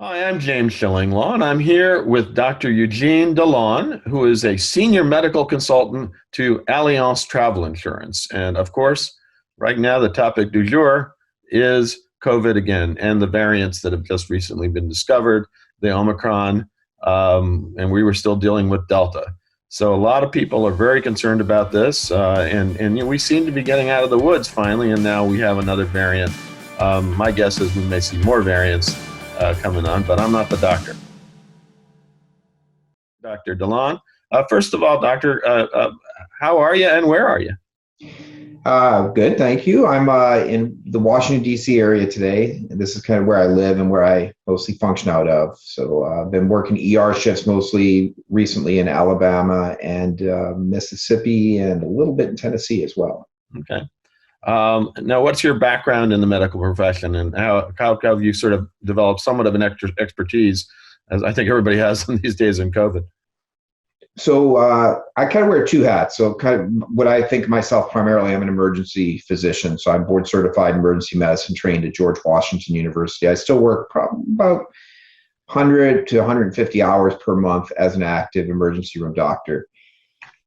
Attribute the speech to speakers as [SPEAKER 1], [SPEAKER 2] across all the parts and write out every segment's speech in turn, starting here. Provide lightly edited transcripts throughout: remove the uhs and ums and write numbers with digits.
[SPEAKER 1] Hi, I'm James Shillinglaw, and I'm here with Dr. Eugene DeLon, who is a senior medical consultant to Allianz Travel Insurance. And of course, right now, the topic du jour is COVID again and the variants that have just recently been discovered, the Omicron, and we were still dealing with Delta. So a lot of people are very concerned about this, and we seem to be getting out of the woods finally, and now we have another variant. My guess is we may see more variants coming on, but I'm not the doctor. Dr. DeLon. First of all, Doctor, how are you and where are you?
[SPEAKER 2] Good, thank you. I'm in the Washington, D.C. area today. This is kind of where I live and where I mostly function out of. So I've been working ER shifts mostly recently in Alabama and Mississippi and a little bit in Tennessee as well.
[SPEAKER 1] Okay. Now, what's your background in the medical profession, and how have you sort of developed somewhat of an expertise, as I think everybody has in these days in COVID?
[SPEAKER 2] So I kind of wear two hats. So kind of what I think of myself primarily, I'm an emergency physician. So I'm board certified emergency medicine trained at George Washington University. I still work probably about 100 to 150 hours per month as an active emergency room doctor.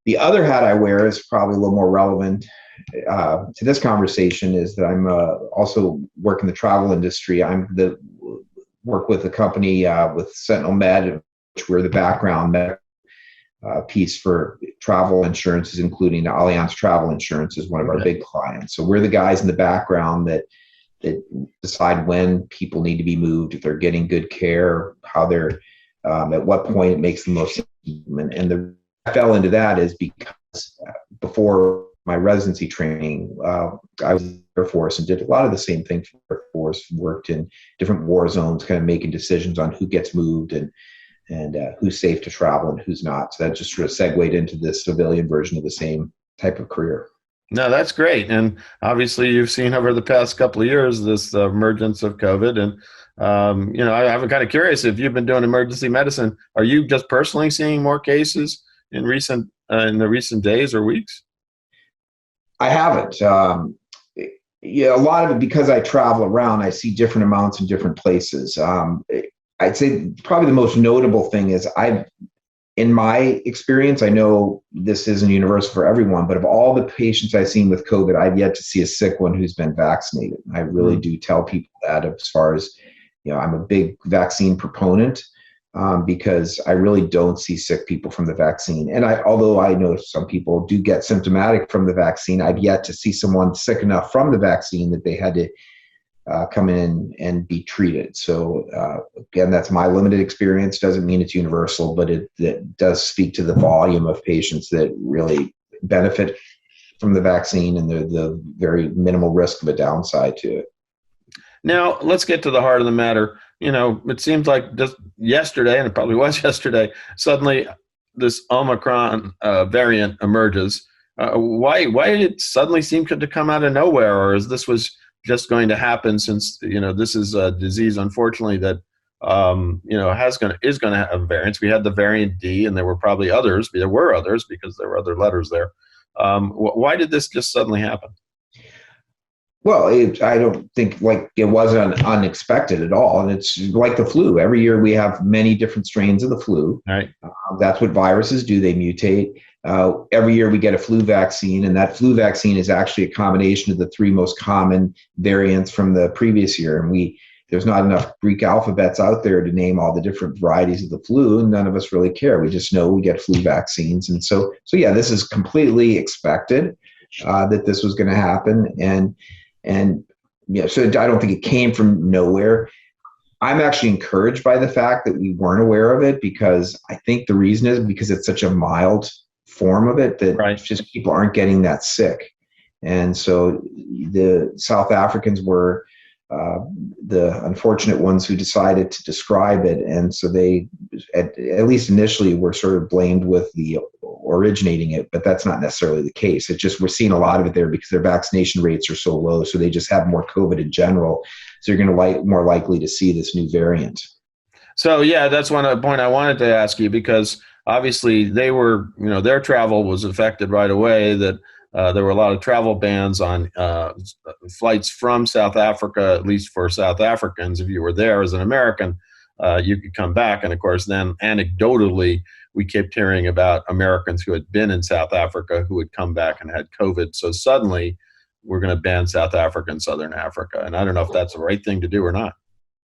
[SPEAKER 2] The other hat I wear is probably a little more relevant to this conversation, is that I'm also work in the travel industry. Work with a company with Sentinel Med, which we're the background piece for travel insurances, including Allianz Travel Insurance is one of our big clients. So we're the guys in the background that decide when people need to be moved, if they're getting good care, how they're at what point it makes the most sense. I fell into that is because before my residency training, I was in the Air Force and did a lot of the same thing for the Air Force, worked in different war zones, kind of making decisions on who gets moved and who's safe to travel and who's not. So that just sort of segued into this civilian version of the same type of career.
[SPEAKER 1] No, that's great. And obviously, you've seen over the past couple of years this emergence of COVID. And, I'm kind of curious if you've been doing emergency medicine. Are you just personally seeing more cases in the recent days or weeks?
[SPEAKER 2] I haven't. A lot of it, because I travel around, I see different amounts in different places. I'd say probably the most notable thing is in my experience, I know this isn't universal for everyone, but of all the patients I've seen with COVID, I've yet to see a sick one who's been vaccinated. I really do tell people that, as far as, I'm a big vaccine proponent because I really don't see sick people from the vaccine. And although I know some people do get symptomatic from the vaccine, I've yet to see someone sick enough from the vaccine that they had to come in and be treated. So again, that's my limited experience. Doesn't mean it's universal, but it does speak to the volume of patients that really benefit from the vaccine and the very minimal risk of a downside to it.
[SPEAKER 1] Now, let's get to the heart of the matter. It seems like just yesterday, and it probably was yesterday, suddenly this Omicron variant emerges. Why did it suddenly seem to come out of nowhere, or is this was just going to happen, since this is a disease, unfortunately, that is going to have variants. We had the variant D, and there were probably others. There were others because there were other letters there. Why did this just suddenly happen?
[SPEAKER 2] Well, I don't think it wasn't unexpected at all. And it's like the flu. Every year we have many different strains of the flu.
[SPEAKER 1] Right.
[SPEAKER 2] That's what viruses do. They mutate. Every year we get a flu vaccine, and that flu vaccine is actually a combination of the three most common variants from the previous year. And there's not enough Greek alphabets out there to name all the different varieties of the flu, and none of us really care. We just know we get flu vaccines. And so yeah, this is completely expected that this was going to happen. So I don't think it came from nowhere. I'm actually encouraged by the fact that we weren't aware of it, because I think the reason is because it's such a mild form of it that just people aren't getting that sick. And so the South Africans were the unfortunate ones who decided to describe it. And so they, at least initially, were sort of blamed with the originating it, but that's not necessarily the case. It's just we're seeing a lot of it there because their vaccination rates are so low. So they just have more COVID in general. So you're going to more likely to see this new variant.
[SPEAKER 1] So yeah, that's one point I wanted to ask you, because obviously they were, their travel was affected right away. That there were a lot of travel bans on flights from South Africa, at least for South Africans, if you were there as an American. you could come back. And of course, then anecdotally, we kept hearing about Americans who had been in South Africa who had come back and had COVID. So suddenly we're going to ban South Africa and Southern Africa. And I don't know if that's the right thing to do or not.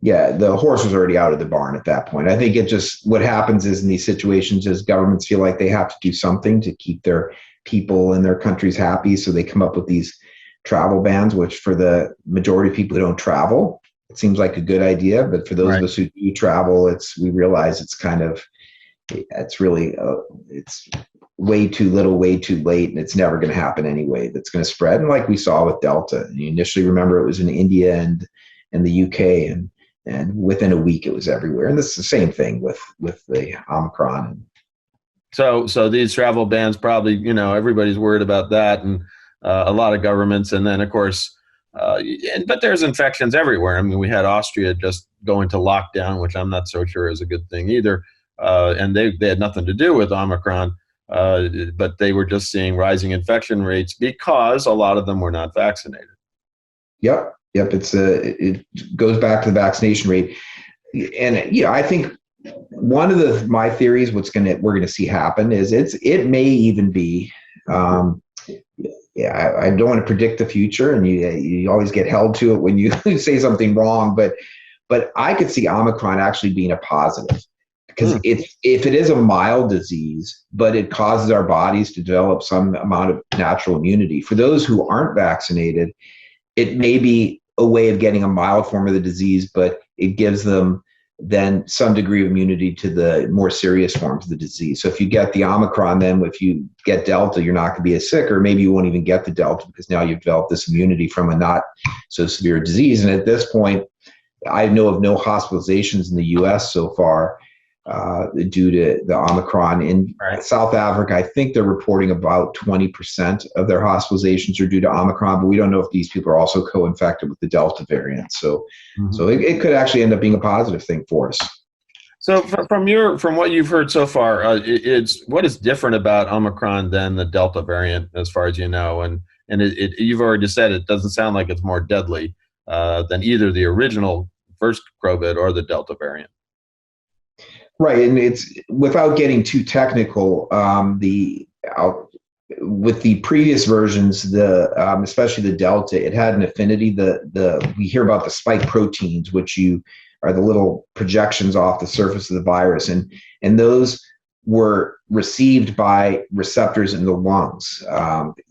[SPEAKER 2] Yeah, the horse was already out of the barn at that point. I think it just, what happens is in these situations is governments feel like they have to do something to keep their people in their countries happy. So they come up with these travel bans, which for the majority of people who don't travel, it seems like a good idea. But for those of us who do travel, we realize it's really, it's way too little, way too late, and it's never going to happen anyway. That's going to spread. And like we saw with Delta, you initially remember it was in India and the UK, and within a week it was everywhere. And this is the same thing with the Omicron.
[SPEAKER 1] So these travel bans probably, everybody's worried about that, and a lot of governments. And then, of course, but there's infections everywhere. I mean, we had Austria just go into lockdown, which I'm not so sure is a good thing either. And they had nothing to do with Omicron, but they were just seeing rising infection rates because a lot of them were not vaccinated.
[SPEAKER 2] Yep. It goes back to the vaccination rate. And I think one of my theories, we're going to see happen is it may even be, I don't want to predict the future, and you always get held to it when you say something wrong, but I could see Omicron actually being a positive, because if it is a mild disease, but it causes our bodies to develop some amount of natural immunity. For those who aren't vaccinated, it may be a way of getting a mild form of the disease, but it gives them then some degree of immunity to the more serious forms of the disease. So if you get the Omicron, then if you get Delta, you're not going to be as sick, or maybe you won't even get the Delta because now you've developed this immunity from a not so severe disease. And at this point, I know of no hospitalizations in the US so far due to the Omicron. In South Africa, I think they're reporting about 20% of their hospitalizations are due to Omicron, but we don't know if these people are also co-infected with the Delta variant. So it could actually end up being a positive thing for us.
[SPEAKER 1] So from what you've heard so far, what is different about Omicron than the Delta variant, as far as you know? And you've already said it doesn't sound like it's more deadly than either the original first COVID or the Delta variant.
[SPEAKER 2] Right, and it's, without getting too technical, with the previous versions, especially the Delta, it had an affinity. We hear about the spike proteins, which are the little projections off the surface of the virus, and those were received by receptors in the lungs,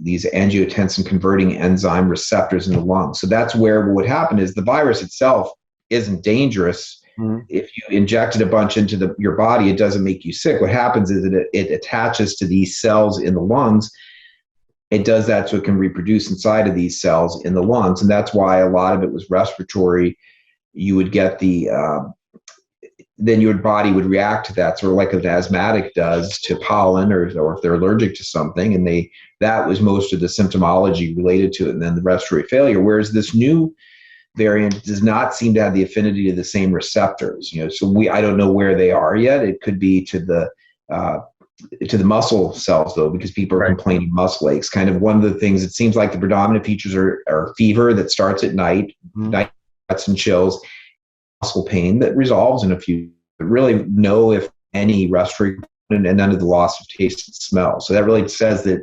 [SPEAKER 2] these angiotensin converting enzyme receptors in the lungs. So that's where what would happen is the virus itself isn't dangerous. If you injected a bunch into your body, it doesn't make you sick. What happens is that it attaches to these cells in the lungs. It does that so it can reproduce inside of these cells in the lungs. And that's why a lot of it was respiratory. You would get then your body would react to that, sort of like an asthmatic does to pollen, or if they're allergic to something. And that was most of the symptomology related to it, and then the respiratory failure. Whereas this new variant does not seem to have the affinity to the same receptors. So I don't know where they are yet. It could be to the muscle cells, though, because people are complaining muscle aches. Kind of one of the things, it seems like the predominant features are fever that starts at night, night sweats and chills, muscle pain that resolves in a few. But really, no, if any, respiratory, and none of the loss of taste and smell. So that really says that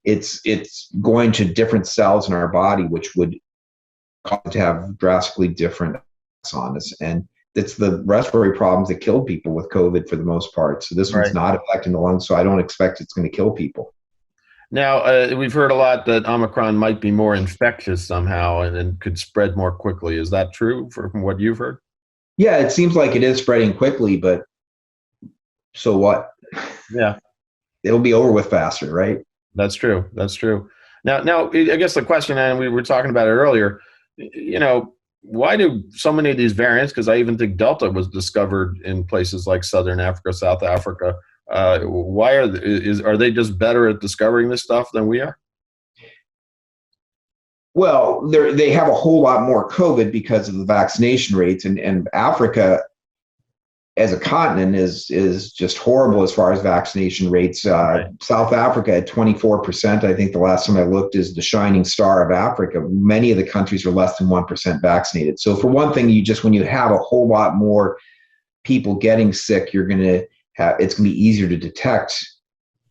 [SPEAKER 2] it's going to different cells in our body, which would to have drastically different effects on us. And it's the respiratory problems that killed people with COVID for the most part. So this one's not affecting the lungs, so I don't expect it's going to kill people.
[SPEAKER 1] Now, we've heard a lot that Omicron might be more infectious somehow and could spread more quickly. Is that true from what you've heard?
[SPEAKER 2] Yeah, it seems like it is spreading quickly, but so what?
[SPEAKER 1] Yeah.
[SPEAKER 2] It'll be over with faster, right?
[SPEAKER 1] That's true. Now, I guess the question, and we were talking about it earlier, why do so many of these variants, because I even think Delta was discovered in places like Southern Africa, South Africa, why are they just better at discovering this stuff than we are?
[SPEAKER 2] Well, they have a whole lot more COVID because of the vaccination rates, and Africa as a continent is just horrible as far as vaccination rates. South Africa at 24%, I think the last time I looked, is the shining star of Africa. Many of the countries are less than 1% vaccinated. So for one thing, when you have a whole lot more people getting sick, you're going to have, it's going to be easier to detect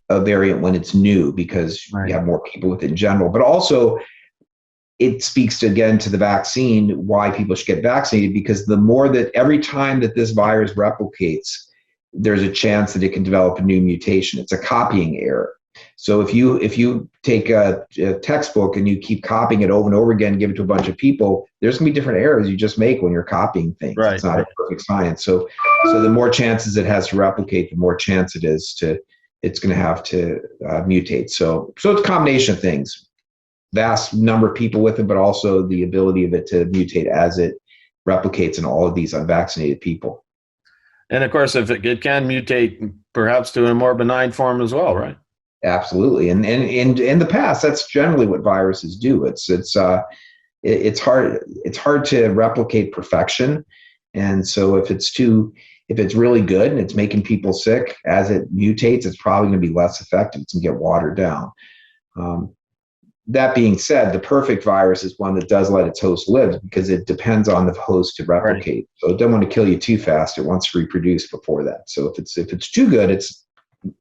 [SPEAKER 2] a variant when it's new because you have more people with it in general. But also, it speaks to, again, to the vaccine, why people should get vaccinated, because the more that every time that this virus replicates, there's a chance that it can develop a new mutation. It's a copying error. So if you take a textbook and you keep copying it over and over again, give it to a bunch of people, there's going to be different errors you just make when you're copying things.
[SPEAKER 1] Right.
[SPEAKER 2] It's not a perfect science. So the more chances it has to replicate, the more chance it is it's going to have to mutate. So it's a combination of things. Vast number of people with it, but also the ability of it to mutate as it replicates in all of these unvaccinated people.
[SPEAKER 1] And of course, if it can mutate perhaps to a more benign form as well, right?
[SPEAKER 2] Absolutely. And in the past, that's generally what viruses do. It's hard to replicate perfection. And so if it's really good and it's making people sick as it mutates, it's probably going to be less effective. It's going to get watered down. That being said, the perfect virus is one that does let its host live because it depends on the host to replicate. Right. So it doesn't want to kill you too fast. It wants to reproduce before that. So if it's too good, it's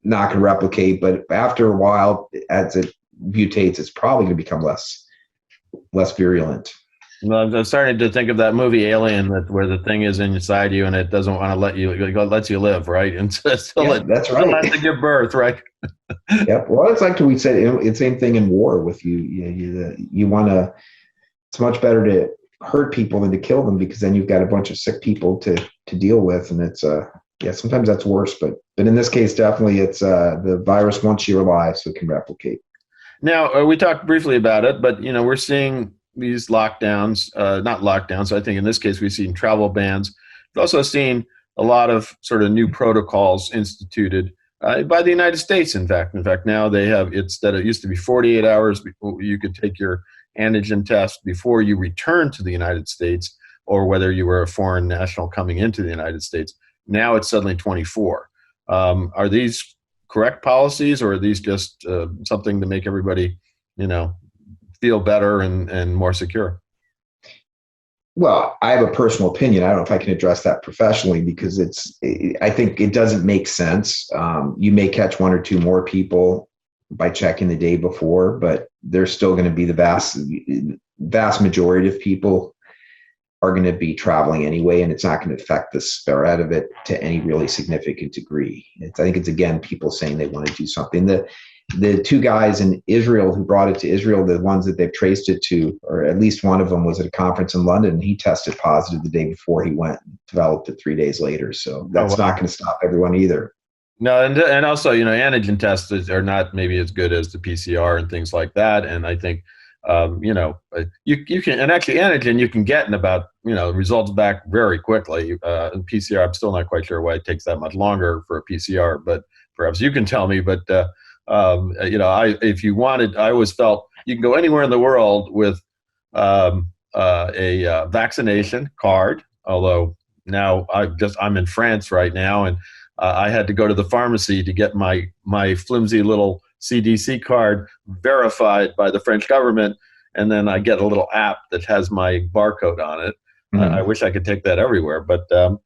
[SPEAKER 2] not going to replicate. But after a while, as it mutates, it's probably going to become less virulent.
[SPEAKER 1] Well, I'm starting to think of that movie Alien, where the thing is inside you and it doesn't want to let you, it lets you live, right? And so
[SPEAKER 2] that's right.
[SPEAKER 1] Still has to give birth, right?
[SPEAKER 2] Yep. Well, it's like we said, it's the same thing in war with you. You want to. It's much better to hurt people than to kill them because then you've got a bunch of sick people to deal with, and it's sometimes that's worse. But in this case, definitely, it's the virus wants you alive so it can replicate.
[SPEAKER 1] Now we talked briefly about it, but we're seeing these lockdowns, not lockdowns. I think in this case, we've seen travel bans. We've also seen a lot of sort of new protocols instituted by the United States. In fact, now they have, it used to be 48 hours before you could take your antigen test before you return to the United States, or whether you were a foreign national coming into the United States. Now it's suddenly 24. Are these correct policies, or are these just something to make everybody, feel better and more secure?
[SPEAKER 2] Well, I have a personal opinion. I don't know if I can address that professionally because I think it doesn't make sense. You may catch one or two more people by checking the day before, but there's still going to be the vast majority of people are going to be traveling anyway, and it's not going to affect the spread of it to any really significant degree. I think it's, again, people saying they want to do something. The two guys in Israel who brought it to Israel, the ones that they've traced it to, or at least one of them was at a conference in London, and he tested positive the day before he went, developed it 3 days later. So that's not going to stop everyone either.
[SPEAKER 1] No, and also, antigen tests are not maybe as good as the PCR and things like that. And I think, you can, and actually antigen you can get in about, results back very quickly. PCR, I'm still not quite sure why it takes that much longer for a PCR, but perhaps you can tell me. But if you wanted, I always felt you can go anywhere in the world with a vaccination card. Although now I'm in France right now, and I had to go to the pharmacy to get my flimsy little CDC card verified by the French government, and then I get a little app that has my barcode on it. Mm-hmm. I wish I could take that everywhere, but I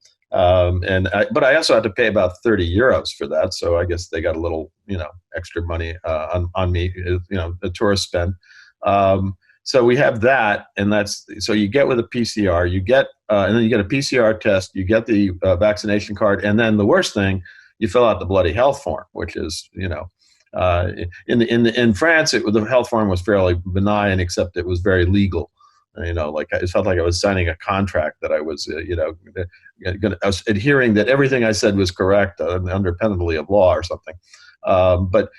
[SPEAKER 1] also had to pay about 30 euros for that. So I guess they got a little, extra money on me, a tourist spend. So we have that, and so you get with a PCR, you get, and then you get a PCR test, you get the vaccination card, and then the worst thing, you fill out the bloody health form, which is, in France, the health form was fairly benign, except it was very legal. Like it felt like I was signing a contract that I was, I was adhering that everything I said was correct under penalty of law or something. But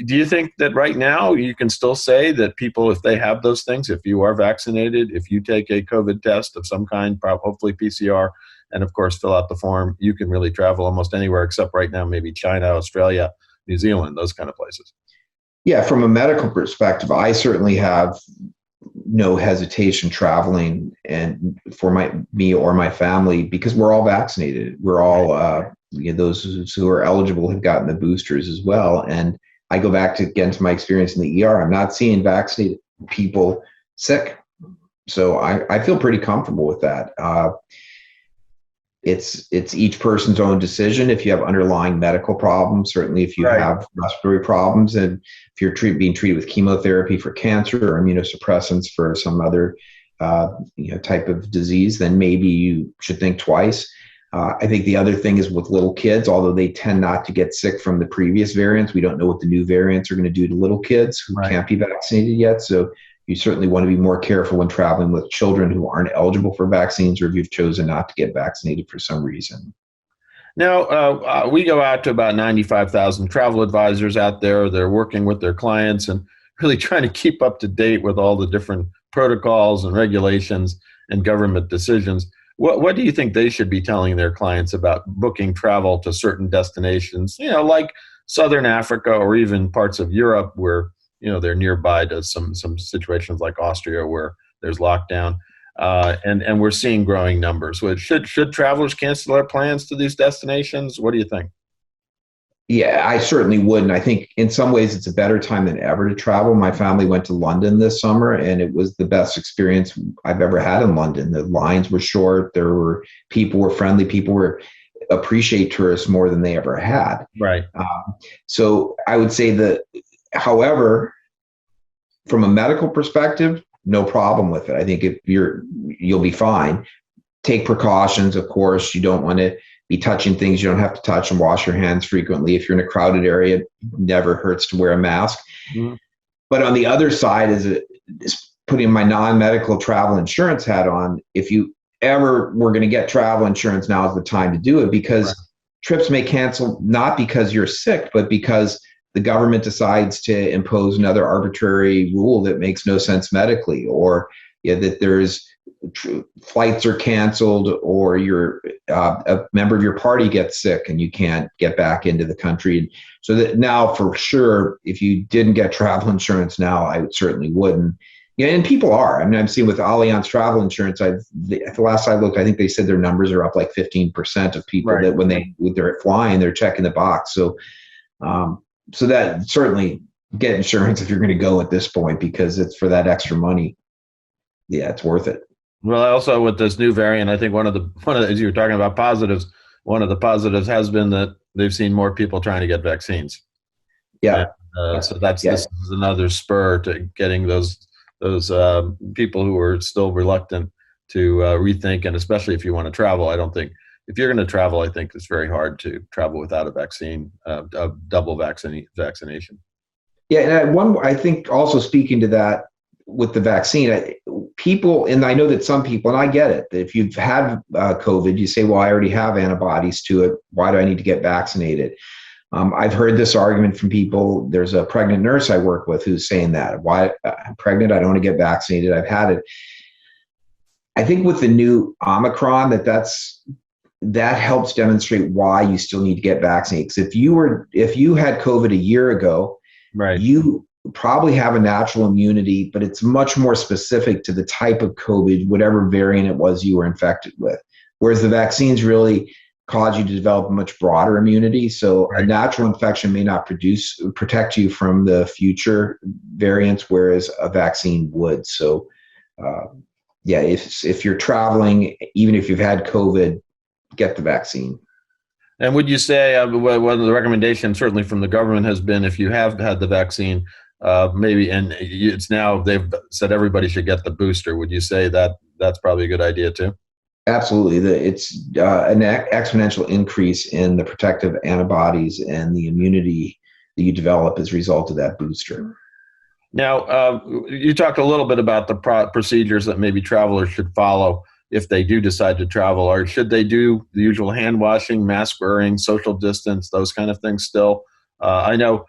[SPEAKER 1] do you think that right now you can still say that people, if they have those things, if you are vaccinated, if you take a COVID test of some kind, hopefully PCR, and of course fill out the form, you can really travel almost anywhere except right now maybe China, Australia, New Zealand, those kind of places?
[SPEAKER 2] Yeah, from a medical perspective, I certainly have no hesitation traveling and for me or my family because we're all vaccinated. We're all those who are eligible have gotten the boosters as well. And I go back to my experience in the ER. I'm not seeing vaccinated people sick. So I feel pretty comfortable with that. It's each person's own decision. If you have underlying medical problems, certainly if you
[SPEAKER 1] Right.
[SPEAKER 2] have respiratory problems, and if you're being treated with chemotherapy for cancer or immunosuppressants for some other type of disease, then maybe you should think twice. I think the other thing is with little kids, although they tend not to get sick from the previous variants, we don't know what the new variants are going to do to little kids who
[SPEAKER 1] Right.
[SPEAKER 2] can't be vaccinated yet. So you certainly want to be more careful when traveling with children who aren't eligible for vaccines, or if you've chosen not to get vaccinated for some reason.
[SPEAKER 1] Now, we go out to about 95,000 travel advisors out there. They're working with their clients and really trying to keep up to date with all the different protocols and regulations and government decisions. What do you think they should be telling their clients about booking travel to certain destinations, like Southern Africa or even parts of Europe where, they're nearby to some situations like Austria where there's lockdown? And we're seeing growing numbers. Should travelers cancel their plans to these destinations? What do you think?
[SPEAKER 2] Yeah, I certainly wouldn't. I think in some ways it's a better time than ever to travel. My family went to London this summer, and it was the best experience I've ever had in London. The lines were short. People were friendly. People were appreciate tourists more than they ever had.
[SPEAKER 1] Right.
[SPEAKER 2] So I would say that, however, from a medical perspective, no problem with it. I think you'll be fine. Take precautions, of course. You don't want to be touching things you don't have to touch, and wash your hands frequently. If you're in a crowded area, it never hurts to wear a mask.
[SPEAKER 1] Mm-hmm.
[SPEAKER 2] But on the other side is putting my non-medical travel insurance hat on. If you ever were going to get travel insurance, now is the time to do it, because
[SPEAKER 1] Right.
[SPEAKER 2] trips may cancel not because you're sick, but because the government decides to impose another arbitrary rule that makes no sense medically, or that there's flights are canceled, or a member of your party gets sick and you can't get back into the country. So that now, for sure, if you didn't get travel insurance now, I certainly wouldn't. Yeah, and people are. I mean, I'm seeing with Allianz Travel Insurance, the last I looked, I think they said their numbers are up like 15% of people
[SPEAKER 1] Right.
[SPEAKER 2] that when they're flying, they're checking the box. So, so that certainly get insurance if you're going to go at this point, because it's for that extra money. Yeah, it's worth it.
[SPEAKER 1] Well, also with this new variant, I think one of the as you were talking about positives, one of the positives has been that they've seen more people trying to get vaccines.
[SPEAKER 2] Yeah.
[SPEAKER 1] And, so this is another spur to getting those people who are still reluctant to rethink, and especially if you want to travel. I don't think if you're going to travel, I think it's very hard to travel without a vaccine, a double vaccination.
[SPEAKER 2] Yeah, and I think also speaking to that with the vaccine, people, and I know that some people, and I get it, that if you've had COVID, you say, well, I already have antibodies to it. Why do I need to get vaccinated? I've heard this argument from people. There's a pregnant nurse I work with who's saying that. Why I'm pregnant, I don't want to get vaccinated. I've had it. I think with the new Omicron, that helps demonstrate why you still need to get vaccinated. Because if you had COVID a year ago,
[SPEAKER 1] Right.
[SPEAKER 2] you probably have a natural immunity, but it's much more specific to the type of COVID, whatever variant it was you were infected with. Whereas the vaccines really cause you to develop a much broader immunity. So
[SPEAKER 1] Right.
[SPEAKER 2] a natural infection may not protect you from the future variants, whereas a vaccine would. So, yeah, if you're traveling, even if you've had COVID, get the vaccine.
[SPEAKER 1] And would you say one of the recommendations, certainly from the government, has been if you have had the vaccine, maybe, and it's now they've said everybody should get the booster. Would you say that that's probably a good idea too?
[SPEAKER 2] Absolutely. It's an exponential increase in the protective antibodies and the immunity that you develop as a result of that booster.
[SPEAKER 1] Now, you talked a little bit about the procedures that maybe travelers should follow if they do decide to travel, or should they do the usual hand washing, mask wearing, social distance, those kind of things still? I know,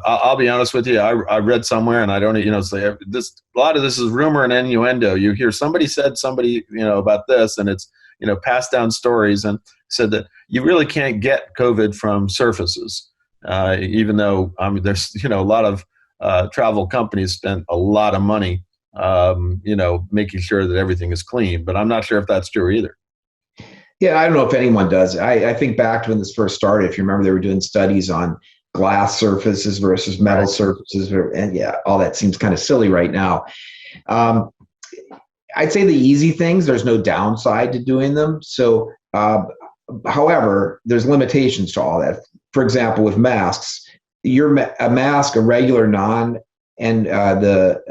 [SPEAKER 1] I'll be honest with you, I read somewhere, and I don't, it's like a lot of this is rumor and innuendo. You hear somebody said somebody, about this, and it's, passed down stories, and said that you really can't get COVID from surfaces, even though, there's, a lot of travel companies spent a lot of money making sure that everything is clean, but I'm not sure if that's true either.
[SPEAKER 2] Yeah, I don't know if anyone does. I think back to when this first started, if you remember, they were doing studies on glass surfaces versus metal surfaces. And yeah, all that seems kind of silly right now. I'd say the easy things, there's no downside to doing them. So, however, there's limitations to all that. For example, with masks, a mask, a regular non, and the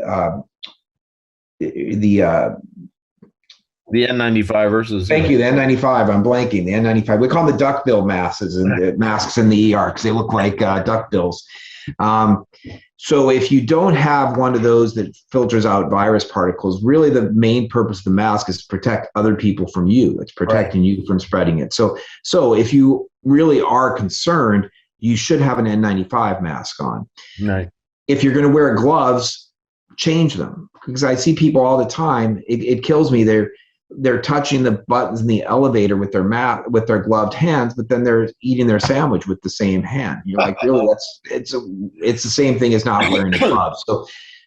[SPEAKER 1] The N95 versus.
[SPEAKER 2] thank you, the N95. I'm blanking. The N95. We call them the duckbill masks, and the masks in the ER because they look like duckbills. So if you don't have one of those that filters out virus particles, really the main purpose of the mask is to protect other people from you. It's protecting you from spreading it. So if you really are concerned, you should have an N95 mask on.
[SPEAKER 1] Right.
[SPEAKER 2] If you're going to wear gloves, change them, because I see people all the time. It kills me. They're touching the buttons in the elevator with their gloved hands, but then they're eating their sandwich with the same hand. You're like, really? It's the same thing as not wearing the gloves.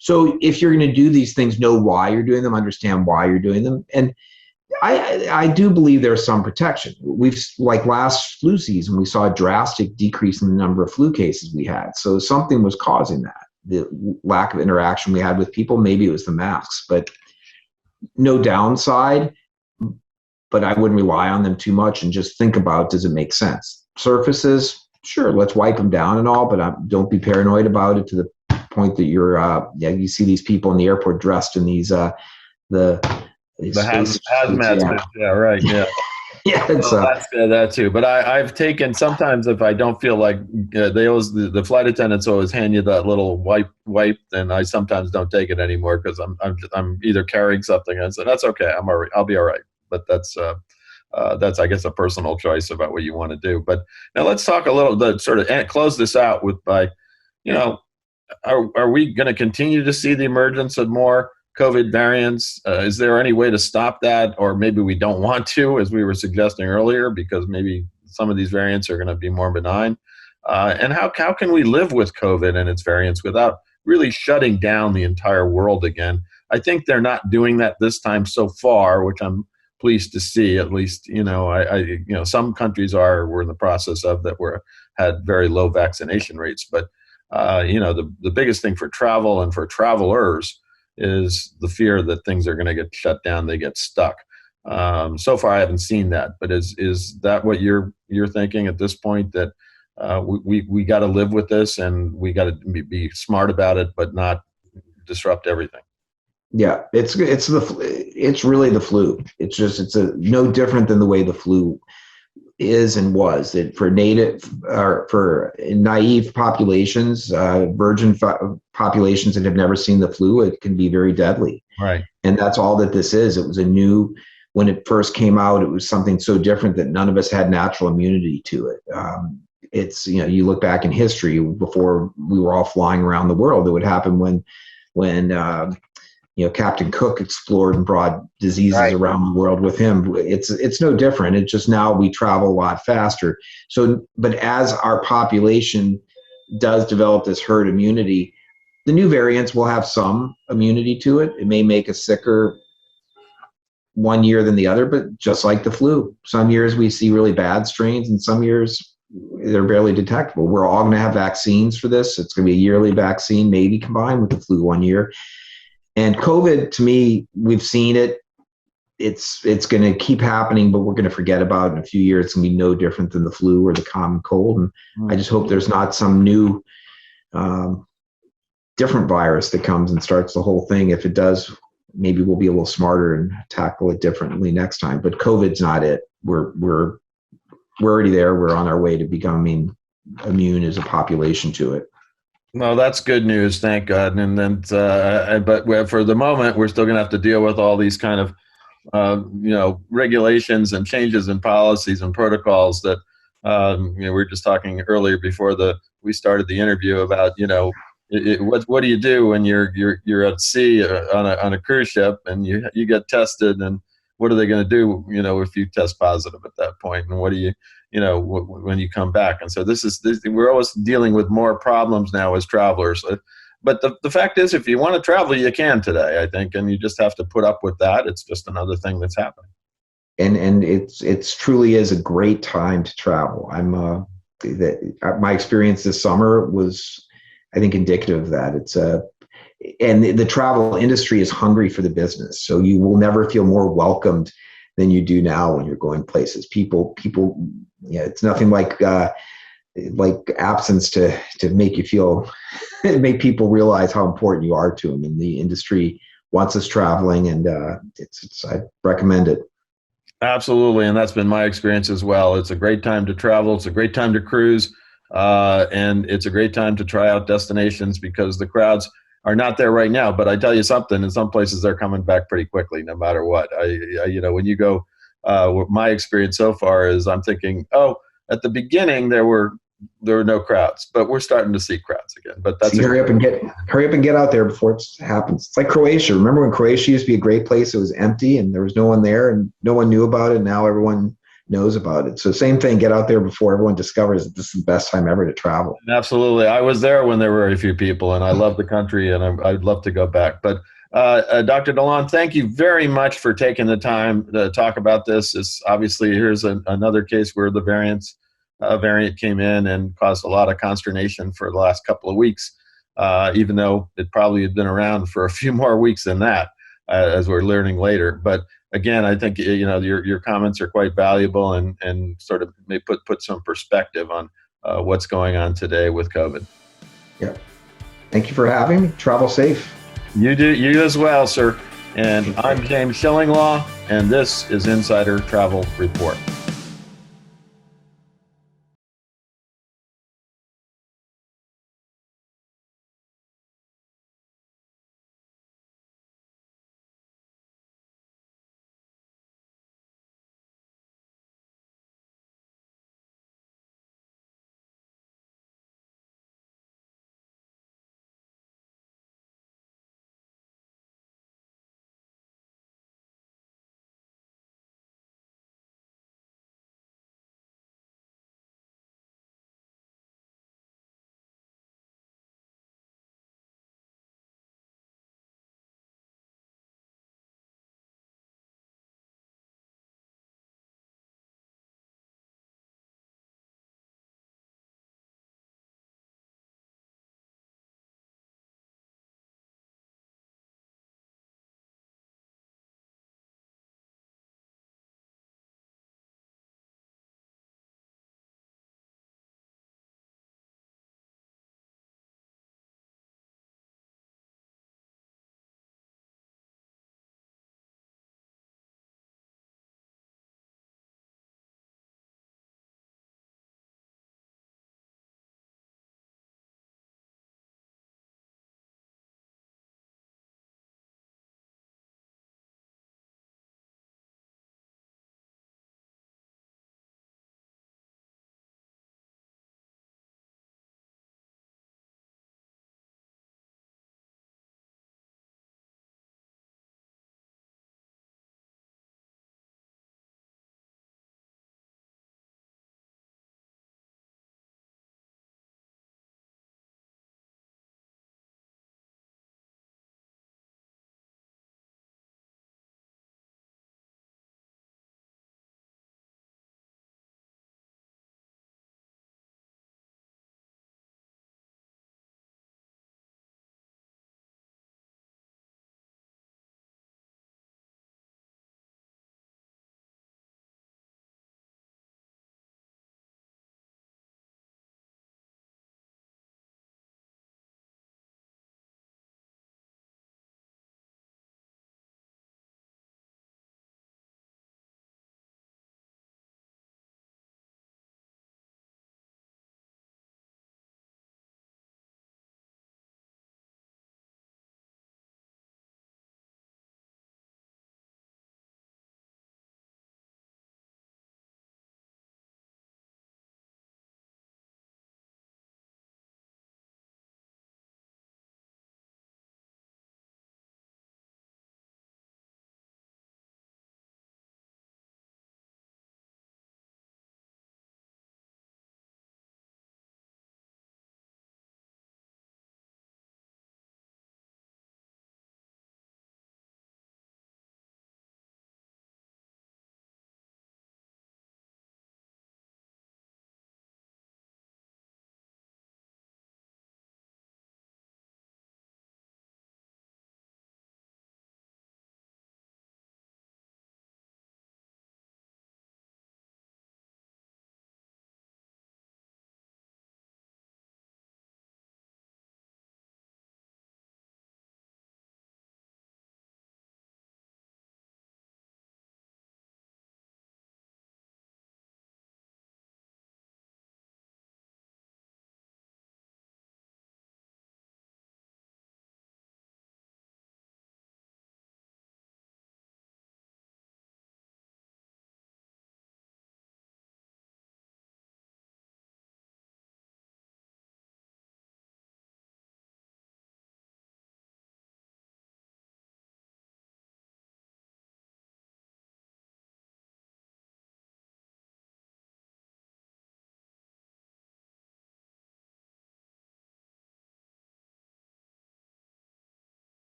[SPEAKER 2] So if you're going to do these things, know why you're doing them, understand why you're doing them, and I do believe there's some protection. We've, like last flu season, we saw a drastic decrease in the number of flu cases we had. So something was causing that. The lack of interaction we had with people, maybe it was the masks, but no downside. But I wouldn't rely on them too much and just think about, does it make sense? Surfaces, sure, let's wipe them down and all, but don't be paranoid about it to the point that you see these people in the airport dressed in these
[SPEAKER 1] hazmat suits. Yeah, right. Yeah.
[SPEAKER 2] Yeah, it's
[SPEAKER 1] that's that too. But I've taken, sometimes if I don't feel like, they always, the flight attendants always hand you that little wipe, and I sometimes don't take it anymore because I'm either carrying something, and so that's okay. I'm all right. I'll be all right. But that's I guess a personal choice about what you want to do. But now let's talk a little bit, sort of close this out by, are we going to continue to see the emergence of more COVID variants? Is there any way to stop that? Or maybe we don't want to, as we were suggesting earlier, because maybe some of these variants are going to be more benign. And how can we live with COVID and its variants without really shutting down the entire world again? I think they're not doing that this time so far, which I'm pleased to see. At least, some countries were in the process of that had very low vaccination rates. But, the biggest thing for travel and for travelers is the fear that things are going to get shut down, they get stuck. So far, I haven't seen that. But is that what you're thinking at this point, that we got to live with this and we got to be smart about it, but not disrupt everything?
[SPEAKER 2] Yeah, it's really the flu. It's no different than the way the flu is and was. That for naive populations, virgin populations that have never seen the flu, it can be very deadly.
[SPEAKER 1] Right.
[SPEAKER 2] And that's all that this is. It was when it first came out, it was something so different that none of us had natural immunity to it. It's, you look back in history before we were all flying around the world, it would happen when Captain Cook explored and brought diseases around the world with him. It's no different. It's just now we travel a lot faster. So, but as our population does develop this herd immunity, the new variants will have some immunity to it. It may make us sicker one year than the other, but just like the flu, some years we see really bad strains and some years they're barely detectable. We're all going to have vaccines for this. It's going to be a yearly vaccine, maybe combined with the flu one year. And COVID, to me, we've seen it. It's going to keep happening, but we're going to forget about it in a few years. It's going to be no different than the flu or the common cold. And I just hope there's not some new, different virus that comes and starts the whole thing. If it does, maybe we'll be a little smarter and tackle it differently next time. But COVID's not it. We're already there. We're on our way to becoming immune as a population to it.
[SPEAKER 1] Well, that's good news, thank God. And then, but for the moment, we're still going to have to deal with all these kind of, regulations and changes in policies and protocols that, we were just talking earlier before we started the interview about, what do you do when you're at sea on a cruise ship and you get tested, and what are they going to do, if you test positive at that point, and what do you, when you come back? And so we're always dealing with more problems now as travelers. But the fact is, if you want to travel, you can today, I think, and you just have to put up with that. It's just another thing that's happening.
[SPEAKER 2] And it's truly is a great time to travel. My experience this summer was, I think, indicative of that. and the travel industry is hungry for the business. So you will never feel more welcomed than you do now when you're going places. People, yeah, it's nothing like absence to make you feel, make people realize how important you are to them. And the industry wants us traveling, and I recommend it.
[SPEAKER 1] Absolutely, and that's been my experience as well. It's a great time to travel. It's a great time to cruise, and it's a great time to try out destinations because the crowds are not there right now. But I tell you something: in some places, they're coming back pretty quickly, no matter what. When you go, my experience so far is I'm thinking, oh, at the beginning there were no crowds, but we're starting to see crowds again. But that's
[SPEAKER 2] hurry up and get out there before it happens. It's like Croatia. Remember when Croatia used to be a great place? It was empty and there was no one there and no one knew about it. Now everyone knows about it. So same thing, get out there before everyone discovers that this is the best time ever to travel.
[SPEAKER 1] Absolutely. I was there when there were very few people, and I love the country, and I'd love to go back. But Dr. DeLon, thank you very much for taking the time to talk about this. It's obviously, here's another case where the variant came in and caused a lot of consternation for the last couple of weeks, even though it probably had been around for a few more weeks than that, as we're learning later. But again, I think your comments are quite valuable and sort of may put some perspective on what's going on today with COVID.
[SPEAKER 2] Yeah. Thank you for having me. Travel safe.
[SPEAKER 1] You as well, sir. And I'm James Shillinglaw, and this is Insider Travel Report.